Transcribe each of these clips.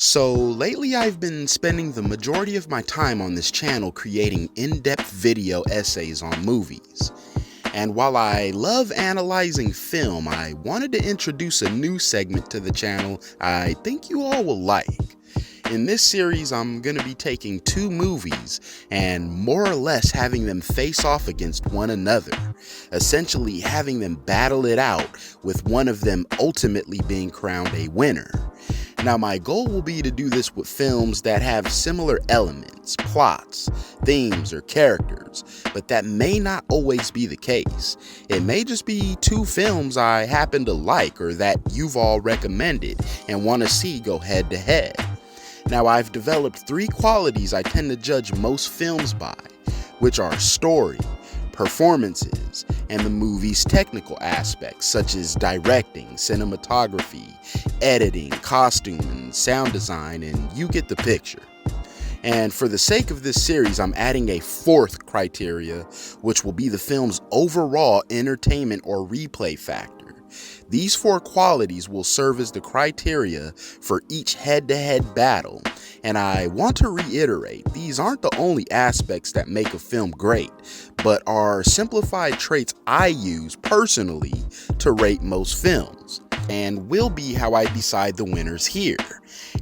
So lately I've been spending the majority of my time on this channel creating in-depth video essays on movies. And while I love analyzing film, I wanted to introduce a new segment to the channel I think you all will like. In this series, I'm going to be taking two movies and more or less having them face off against one another, essentially having them battle it out, with one of them ultimately being crowned a winner. Now, my goal will be to do this with films that have similar elements, plots, themes, or characters, but that may not always be the case. It may just be two films I happen to like or that you've all recommended and want to see go head to head. Now, I've developed three qualities I tend to judge most films by, which are story, performances, and the movie's technical aspects such as directing, cinematography, editing, costume, and sound design, and you get the picture. And for the sake of this series, I'm adding a fourth criteria, which will be the film's overall entertainment or replay factor. These four qualities will serve as the criteria for each head-to-head battle, and I want to reiterate, these aren't the only aspects that make a film great, but are simplified traits I use personally to rate most films, and will be how I decide the winners here.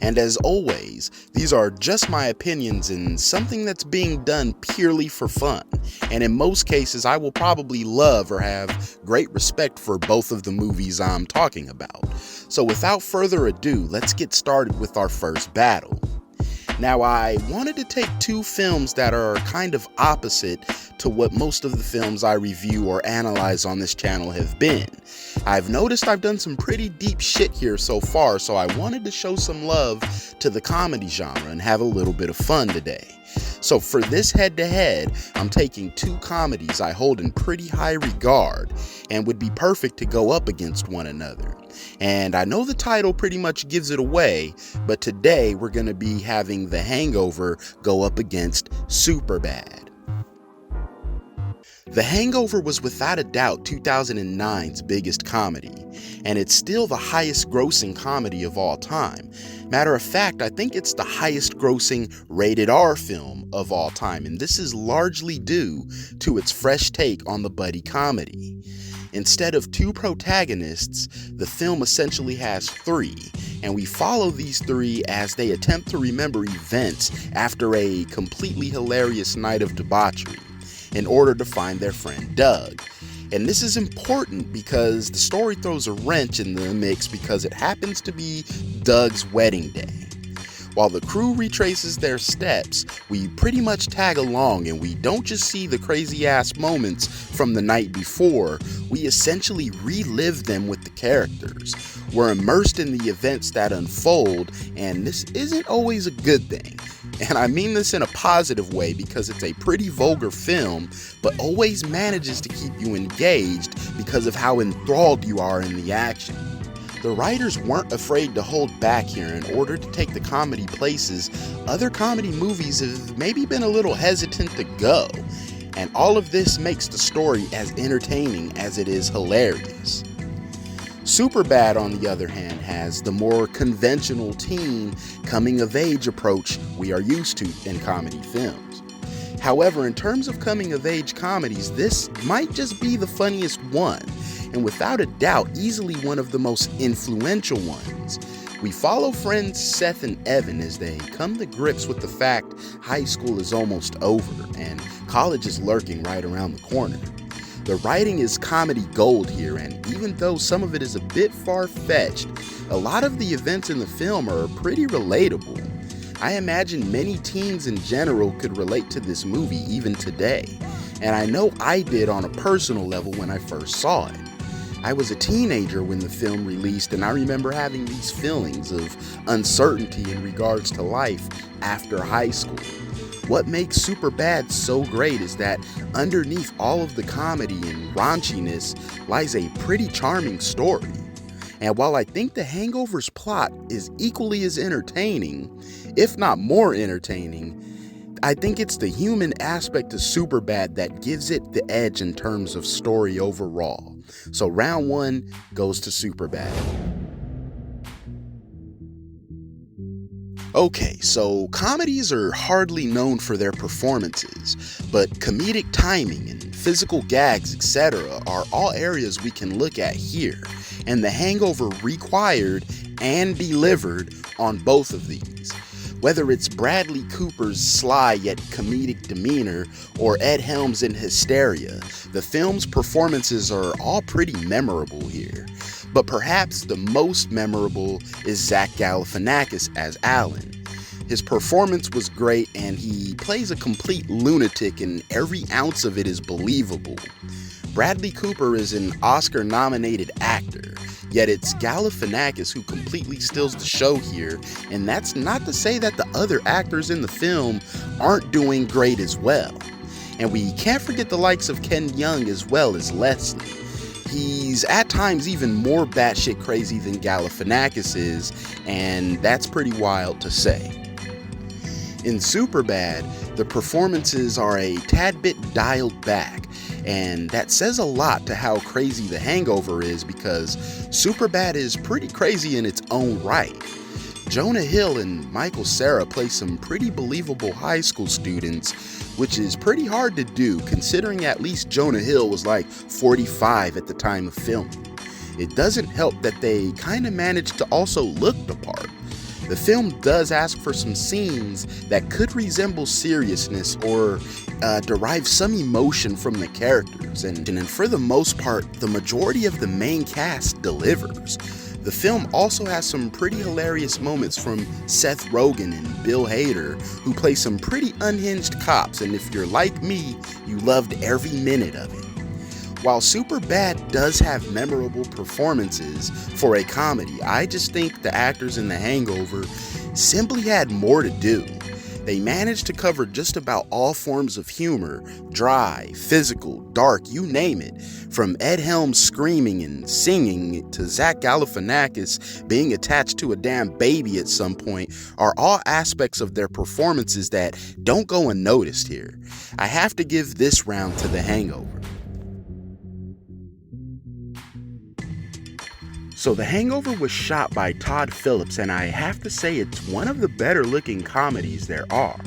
And as always, these are just my opinions and something that's being done purely for fun, and in most cases I will probably love or have great respect for both of the movies I'm talking about. So without further ado, let's get started with our first battle. Now, I wanted to take two films that are kind of opposite to what most of the films I review or analyze on this channel have been. I've noticed I've done some pretty deep shit here so far, so I wanted to show some love to the comedy genre and have a little bit of fun today. So for this head-to-head, I'm taking two comedies I hold in pretty high regard and would be perfect to go up against one another. And I know the title pretty much gives it away, but today we're going to be having The Hangover go up against Superbad. The Hangover was without a doubt 2009's biggest comedy, and it's still the highest grossing comedy of all time. Matter of fact, I think it's the highest grossing rated R film of all time, and this is largely due to its fresh take on the buddy comedy. Instead of two protagonists, the film essentially has three, and we follow these three as they attempt to remember events after a completely hilarious night of debauchery in order to find their friend Doug. And this is important because the story throws a wrench in the mix because it happens to be Doug's wedding day. While the crew retraces their steps, we pretty much tag along, and we don't just see the crazy ass moments from the night before, we essentially relive them with the characters. We're immersed in the events that unfold, and this isn't always a good thing. And I mean this in a positive way because it's a pretty vulgar film, but always manages to keep you engaged because of how enthralled you are in the action. The writers weren't afraid to hold back here in order to take the comedy places other comedy movies have maybe been a little hesitant to go, and all of this makes the story as entertaining as it is hilarious. Superbad, on the other hand, has the more conventional teen coming-of-age approach we are used to in comedy films. However, in terms of coming-of-age comedies, this might just be the funniest one, and without a doubt, easily one of the most influential ones. We follow friends Seth and Evan as they come to grips with the fact high school is almost over and college is lurking right around the corner. The writing is comedy gold here, and even though some of it is a bit far-fetched, a lot of the events in the film are pretty relatable. I imagine many teens in general could relate to this movie even today, and I know I did on a personal level when I first saw it. I was a teenager when the film released, and I remember having these feelings of uncertainty in regards to life after high school. What makes Superbad so great is that underneath all of the comedy and raunchiness lies a pretty charming story. And while I think The Hangover's plot is equally as entertaining, if not more entertaining, I think it's the human aspect of Superbad that gives it the edge in terms of story overall. So round one goes to Superbad. Okay, so comedies are hardly known for their performances, but comedic timing and physical gags, etc., are all areas we can look at here, and The Hangover required and delivered on both of these. Whether it's Bradley Cooper's sly yet comedic demeanor or Ed Helms' in hysteria, the film's performances are all pretty memorable here. But perhaps the most memorable is Zach Galifianakis as Alan. His performance was great and he plays a complete lunatic and every ounce of it is believable. Bradley Cooper is an Oscar-nominated actor, yet it's Galifianakis who completely steals the show here, and that's not to say that the other actors in the film aren't doing great as well. And we can't forget the likes of Ken Jeong as well as Leslie. He's at times even more batshit crazy than Galifianakis is, and that's pretty wild to say. In Superbad, the performances are a tad bit dialed back, and that says a lot to how crazy The Hangover is because Superbad is pretty crazy in its own right. Jonah Hill and Michael Cera play some pretty believable high school students, which is pretty hard to do considering at least Jonah Hill was like 45 at the time of filming. It doesn't help that they kinda managed to also look the part. The film does ask for some scenes that could resemble seriousness or derive some emotion from the characters, and for the most part, the majority of the main cast delivers. The film also has some pretty hilarious moments from Seth Rogen and Bill Hader, who play some pretty unhinged cops, and if you're like me, you loved every minute of it. While Superbad does have memorable performances for a comedy, I just think the actors in The Hangover simply had more to do. They managed to cover just about all forms of humor, dry, physical, dark, you name it, from Ed Helms screaming and singing to Zach Galifianakis being attached to a damn baby at some point are all aspects of their performances that don't go unnoticed here. I have to give this round to The Hangover. So The Hangover was shot by Todd Phillips, and I have to say it's one of the better looking comedies there are.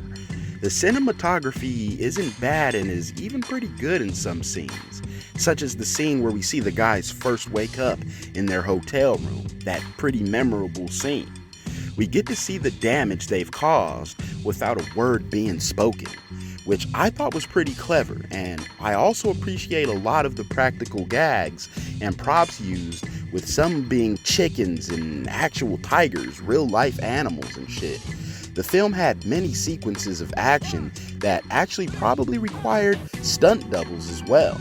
The cinematography isn't bad and is even pretty good in some scenes, such as the scene where we see the guys first wake up in their hotel room, that pretty memorable scene. We get to see the damage they've caused without a word being spoken, which I thought was pretty clever, and I also appreciate a lot of the practical gags and props used, with some being chickens and actual tigers, real life animals and shit. The film had many sequences of action that actually probably required stunt doubles as well.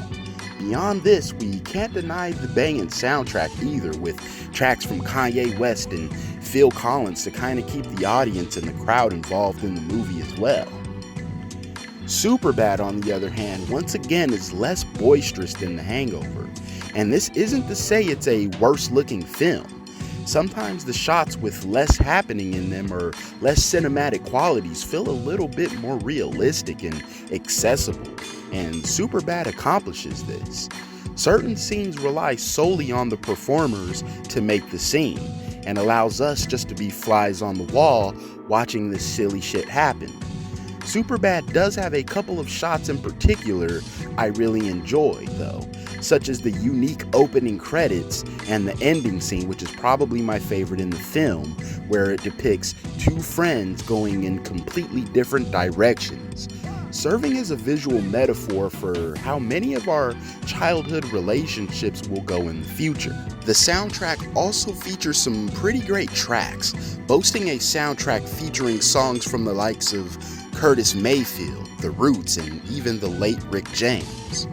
Beyond this, we can't deny the banging soundtrack either, with tracks from Kanye West and Phil Collins to kind of keep the audience and the crowd involved in the movie as well. Superbad, on the other hand, once again is less boisterous than The Hangover, and this isn't to say it's a worse looking film. Sometimes the shots with less happening in them or less cinematic qualities feel a little bit more realistic and accessible, and Superbad accomplishes this. Certain scenes rely solely on the performers to make the scene, and allows us just to be flies on the wall watching this silly shit happen. Superbad does have a couple of shots in particular I really enjoy though, such as the unique opening credits and the ending scene, which is probably my favorite in the film, where it depicts two friends going in completely different directions, serving as a visual metaphor for how many of our childhood relationships will go in the future. The soundtrack also features some pretty great tracks, boasting a soundtrack featuring songs from the likes of Curtis Mayfield, The Roots, and even the late Rick James.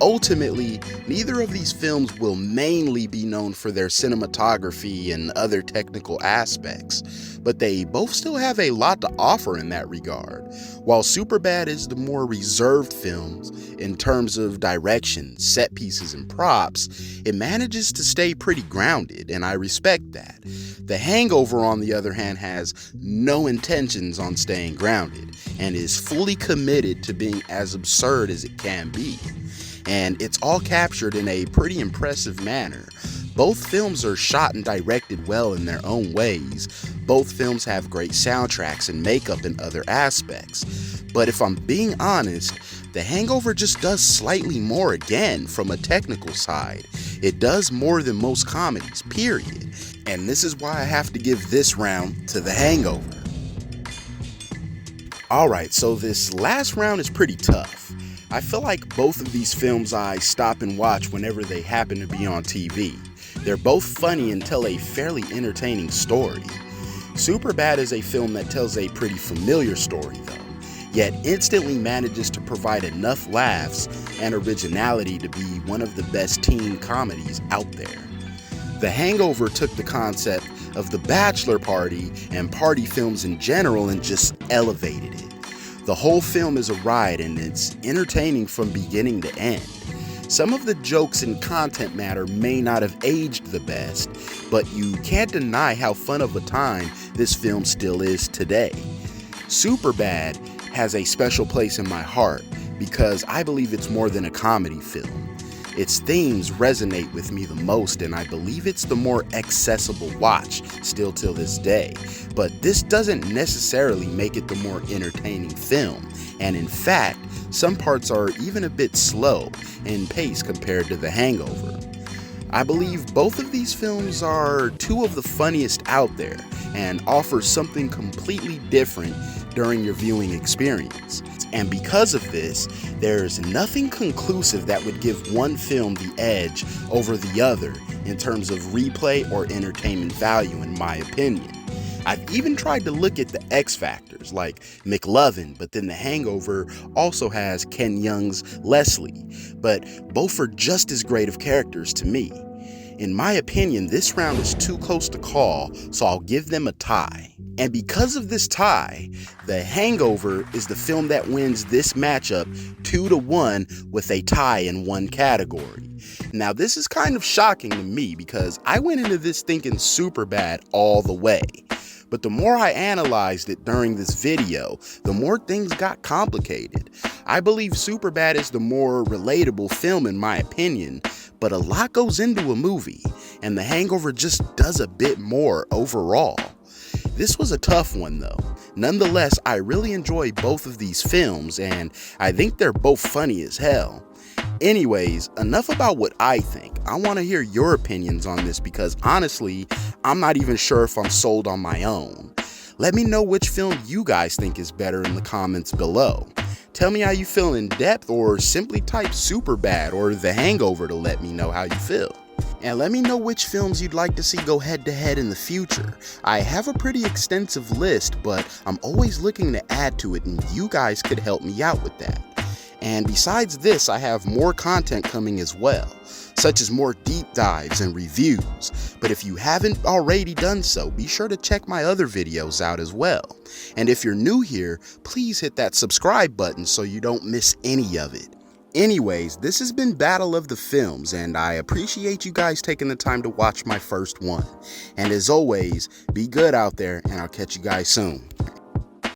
Ultimately, neither of these films will mainly be known for their cinematography and other technical aspects, but they both still have a lot to offer in that regard. While Superbad is the more reserved film in terms of direction, set pieces, and props, it manages to stay pretty grounded, and I respect that. The Hangover, on the other hand, has no intentions on staying grounded, and is fully committed to being as absurd as it can be. And it's all captured in a pretty impressive manner. Both films are shot and directed well in their own ways, both films have great soundtracks and makeup and other aspects. But if I'm being honest, The Hangover just does slightly more again from a technical side. It does more than most comedies, period. And this is why I have to give this round to The Hangover. Alright, so this last round is pretty tough. I feel like both of these films I stop and watch whenever they happen to be on TV. They're both funny and tell a fairly entertaining story. Superbad is a film that tells a pretty familiar story though, yet instantly manages to provide enough laughs and originality to be one of the best teen comedies out there. The Hangover took the concept of the bachelor party and party films in general and just elevated it. The whole film is a ride and it's entertaining from beginning to end. Some of the jokes and content matter may not have aged the best, but you can't deny how fun of a time this film still is today. Superbad has a special place in my heart because I believe it's more than a comedy film. Its themes resonate with me the most, and I believe it's the more accessible watch still till this day. But this doesn't necessarily make it the more entertaining film, and in fact, some parts are even a bit slow in pace compared to The Hangover. I believe both of these films are two of the funniest out there and offer something completely different during your viewing experience. And because of this, there's nothing conclusive that would give one film the edge over the other in terms of replay or entertainment value, in my opinion. I've even tried to look at the X factors like McLovin, but then The Hangover also has Ken Jeong's Leslie, but both are just as great of characters to me. In my opinion, this round is too close to call, so I'll give them a tie. And because of this tie, The Hangover is the film that wins this matchup 2-1 with a tie in one category. Now this is kind of shocking to me because I went into this thinking Superbad all the way. But the more I analyzed it during this video, the more things got complicated. I believe Superbad is the more relatable film in my opinion, but a lot goes into a movie, and The Hangover just does a bit more overall. This was a tough one though. Nonetheless, I really enjoy both of these films, and I think they're both funny as hell. Anyways, enough about what I think. I want to hear your opinions on this because honestly, I'm not even sure if I'm sold on my own. Let me know which film you guys think is better in the comments below. Tell me how you feel in depth, or simply type Superbad or The Hangover to let me know how you feel. And let me know which films you'd like to see go head to head in the future. I have a pretty extensive list, but I'm always looking to add to it, and you guys could help me out with that. And besides this, I have more content coming as well, such as more deep dives and reviews. But if you haven't already done so, be sure to check my other videos out as well. And if you're new here, please hit that subscribe button so you don't miss any of it. Anyways, this has been Battle of the Films, and I appreciate you guys taking the time to watch my first one. And as always, be good out there, and I'll catch you guys soon.